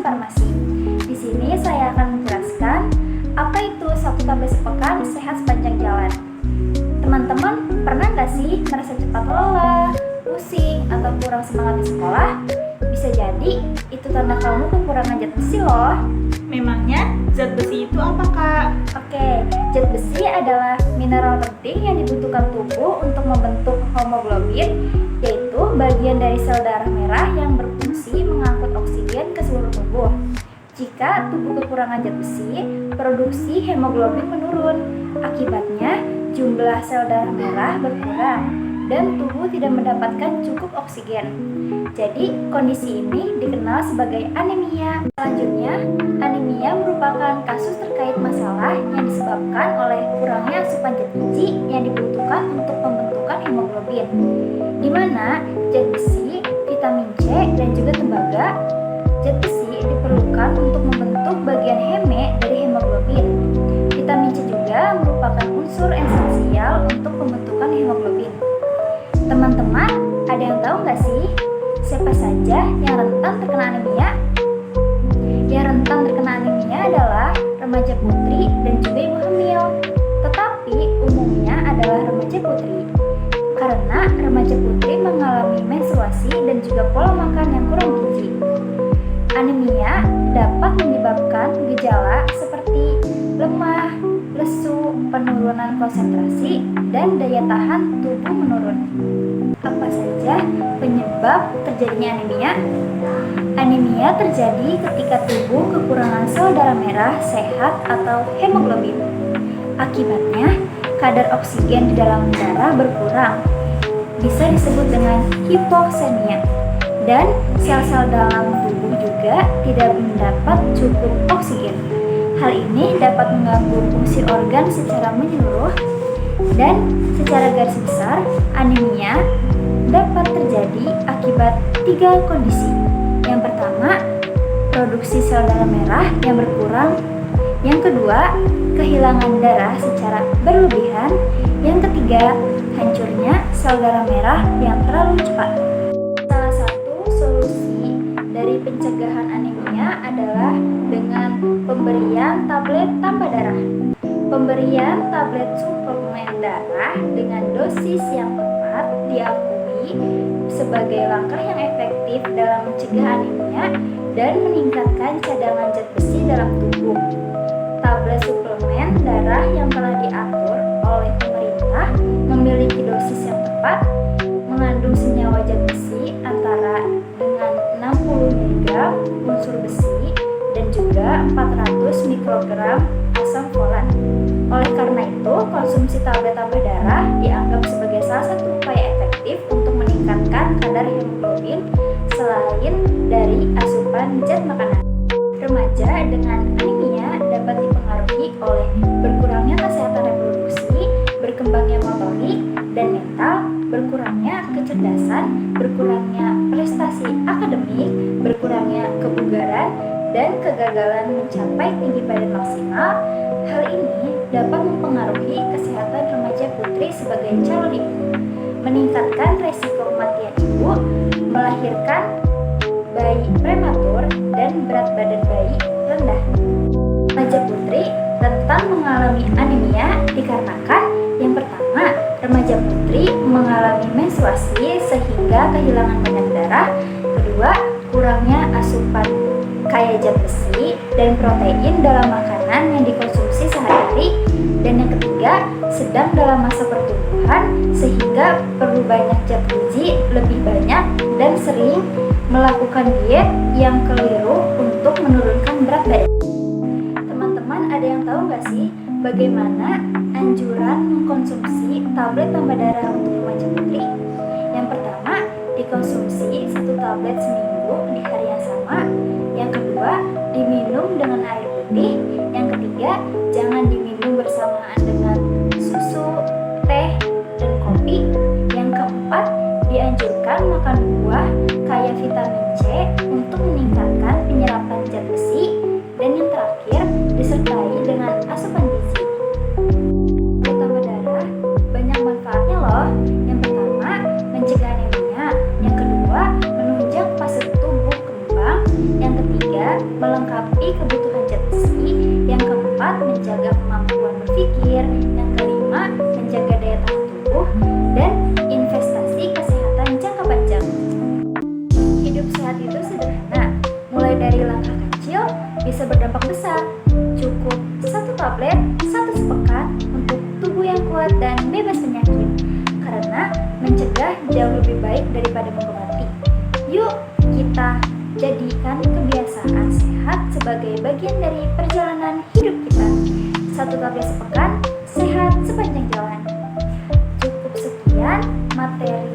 Farmasi. Di sini saya akan menjelaskan apa itu 1 tablet sepekan sehat sepanjang jalan. Teman-teman pernah nggak sih merasa cepat lelah, pusing, atau kurang semangat di sekolah? Bisa jadi itu tanda kamu kekurangan zat besi loh. Memangnya zat besi itu apa, Kak? Oke, zat besi adalah mineral penting yang dibutuhkan tubuh untuk membentuk hemoglobin, yaitu bagian dari sel darah merah yang berfungsi mengangkut oksigen ke seluruh tubuh. Jika tubuh kekurangan zat besi, produksi hemoglobin menurun. Akibatnya, jumlah sel darah merah berkurang dan tubuh tidak mendapatkan cukup oksigen. Jadi, kondisi ini dikenal sebagai anemia. Selanjutnya, anemia merupakan kasus terkait masalah yang disebabkan oleh kurangnya asupan zat gizi yang dibutuhkan untuk pembentukan hemoglobin, di mana zat besi, vitamin C, dan juga tembaga. Zat besi diperlukan untuk membentuk bagian heme dari hemoglobin. Vitamin C juga merupakan unsur esensial untuk pembentukan hemoglobin. Teman-teman, ada yang tahu nggak sih siapa saja yang rentan terkena anemia? Yang rentan terkena anemia adalah remaja putri dan juga ibu hamil. Tetapi umumnya adalah remaja putri, karena remaja putri mengalami menstruasi dan juga pola makan yang kurang gizi. Anemia dapat menyebabkan gejala seperti lemah, lesu, penurunan konsentrasi, dan daya tahan tubuh menurun. Apa saja penyebab terjadinya anemia? Anemia terjadi ketika tubuh kekurangan sel darah merah sehat atau hemoglobin. Akibatnya, kadar oksigen di dalam darah berkurang. Bisa disebut dengan hipoksemia. Dan sel-sel dalam tubuh juga tidak mendapat cukup oksigen. Hal ini dapat mengganggu fungsi organ secara menyeluruh, dan secara garis besar, anemia dapat terjadi akibat 3 kondisi. Yang pertama, produksi sel darah merah yang berkurang. Yang kedua, kehilangan darah secara berlebihan. Yang ketiga, hancurnya sel darah merah yang terlalu cepat. Salah satu solusi dari pencegahan anemia adalah dengan pemberian tablet tambah darah. Pemberian tablet suplemen darah dengan dosis yang tepat diakui sebagai langkah yang efektif dalam mencegah anemia dan meningkatkan cadangan zat besi dalam tubuh. Tablet suplemen darah yang telah diatur oleh pemerintah memiliki dosis yang tepat, mengandung senyawa zat besi antara dengan 60 mg unsur besi dan juga 400 mikrogram asam folat. Oleh karena itu, konsumsi tablet tambah darah dianggap sebagai salah satu upaya efektif untuk meningkatkan kadar hemoglobin selain dari asupan zat makanan. Remaja dengan anemia dapat dipengaruhi oleh berkurangnya kesehatan reproduksi, berkembangnya motorik dan mental, berkurangnya kecerdasan, berkurangnya prestasi akademik, berkurangnya kebugaran, dan kegagalan mencapai tinggi badan maksimal. Hal ini dapat mempengaruhi kesehatan remaja putri sebagai calon ibu, meningkatkan resiko kematian ibu, melahirkan bayi prematur, dan berat badan bayi rendah. Remaja putri rentan mengalami anemia dikarenakan yang pertama, remaja putri mengalami menstruasi sehingga kehilangan banyak darah. Kedua, kurangnya asupan kaya zat besi dan protein dalam makanan yang dikonsumsi sehari-hari. Dan yang ketiga, sedang dalam masa pertumbuhan sehingga perlu banyak zat gizi lebih banyak dan sering melakukan diet yang keliru untuk menurunkan berat badan. Teman-teman, ada yang tahu nggak sih bagaimana anjuran mengkonsumsi tablet tambah darah untuk remaja putri? Yang pertama, dikonsumsi 1 tablet seminggu di hari yang sama. Yang kedua, diminum dengan air putih. Yang ketiga, jangan diminum bersamaan dengan susu, teh, dan kopi. Yang keempat, dianjurkan makan buah kaya vitamin C untuk meningkatkan penyerapan zat besi. Dan yang terakhir, disertai dengan asupan gizi. Tablet tambah darah banyak manfaatnya loh. Yang pertama, mencegah anemia. Yang kedua, menunjang fase tubuh kembang. Yang ketiga, kebutuhan zat besi. Yang keempat, menjaga kemampuan berpikir. Yang kelima, menjaga daya tahan tubuh. Dan investasi kesehatan jangka panjang. Hidup sehat itu sederhana, mulai dari langkah kecil bisa berdampak besar. Cukup 1 tablet 1 sepekan untuk tubuh yang kuat dan bebas penyakit. Karena mencegah jauh lebih baik daripada mengobati. Yuk kita jadikan kebiasaan sehat sebagai bagian dari perjalanan hidup kita. 1 tablet sepekan, sehat sepanjang jalan. Cukup sekian materi